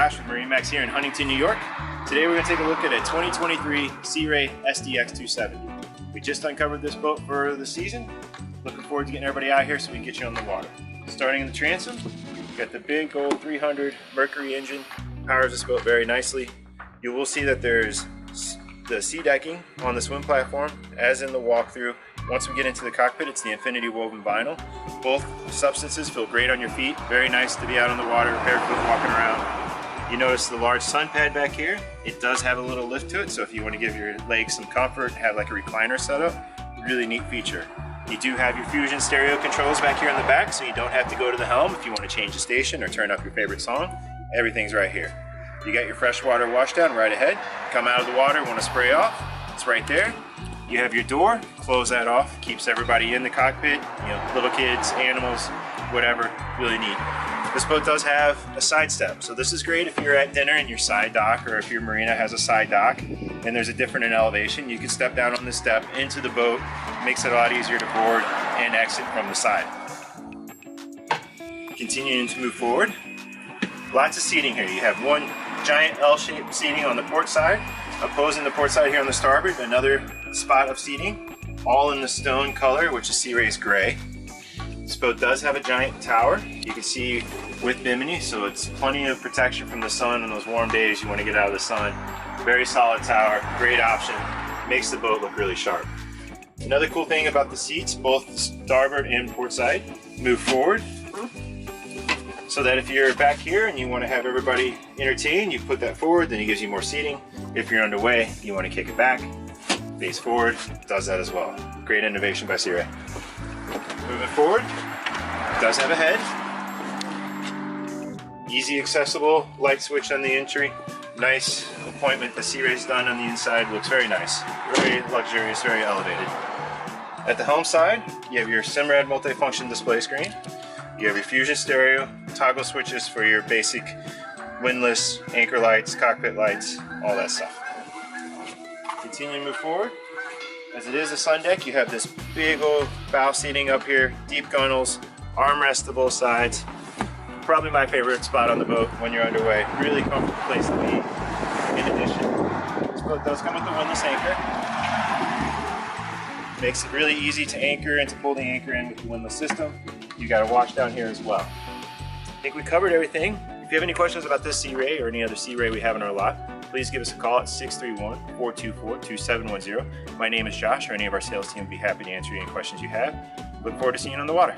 Josh with MarineMax here in Huntington, New York. Today we're going to take a look at a 2023 Sea Ray SDX 270. We just uncovered this boat for the season. Looking forward to getting everybody out here so we can get you on the water. Starting in the transom, you've got the big old 300 Mercury engine. Powers this boat very nicely. You will see that there's the sea decking on the swim platform, as in the walkthrough. Once we get into the cockpit, it's the infinity woven vinyl. Both substances feel great on your feet. Very nice to be out on the water, barefoot walking around. You notice the large sun pad back here. It does have a little lift to it, so if you want to give your legs some comfort, have like a recliner setup, really neat feature. You do have your Fusion stereo controls back here in the back, so you don't have to go to the helm if you want to change the station or turn up your favorite song. Everything's right here. You got your freshwater washdown right ahead. Come out of the water, want to spray off, it's right there. You have your door, close that off, keeps everybody in the cockpit, you know, little kids, animals, whatever, really neat. This boat does have a side step, so this is great if you're at dinner and your side dock, or if your marina has a side dock and there's a different in elevation, you can step down on this step into the boat. Makes it a lot easier to board and exit from the side. Continuing to move forward, lots of seating here. You have one giant L-shaped seating on the port side, opposing the port side here on the starboard, another spot of seating, all in the stone color, which is Sea Ray's gray. This boat does have a giant tower. You can see with bimini, so it's plenty of protection from the sun on those warm days you want to get out of the sun. Very solid tower, great option, makes the boat look really sharp. Another cool thing about the seats, both starboard and port side, move forward, so that if you're back here and you want to have everybody entertained, you put that forward, then it gives you more seating. If you're underway, you want to kick it back, face forward, does that as well. Great innovation by Sea Ray. Moving forward, does have a head. Easy accessible light switch on the entry. Nice appointment that Sea Ray's done on the inside, looks very nice. Very luxurious, very elevated. At the helm side, you have your Simrad multifunction display screen. You have your Fusion stereo, toggle switches for your basic windlass, anchor lights, cockpit lights, all that stuff. Continue to move forward. As it is a sun deck, you have this big old bow seating up here, deep gunnels, armrest to both sides. Probably my favorite spot on the boat when you're underway. Really comfortable place to be. In addition, this boat does come with a windlass anchor. Makes it really easy to anchor and to pull the anchor in with the windlass system. You got a wash down here as well. I think we covered everything. If you have any questions about this Sea Ray or any other Sea Ray we have in our lot, please give us a call at 631-424-2710. My name is Josh, or any of our sales team would be happy to answer any questions you have. Look forward to seeing you on the water.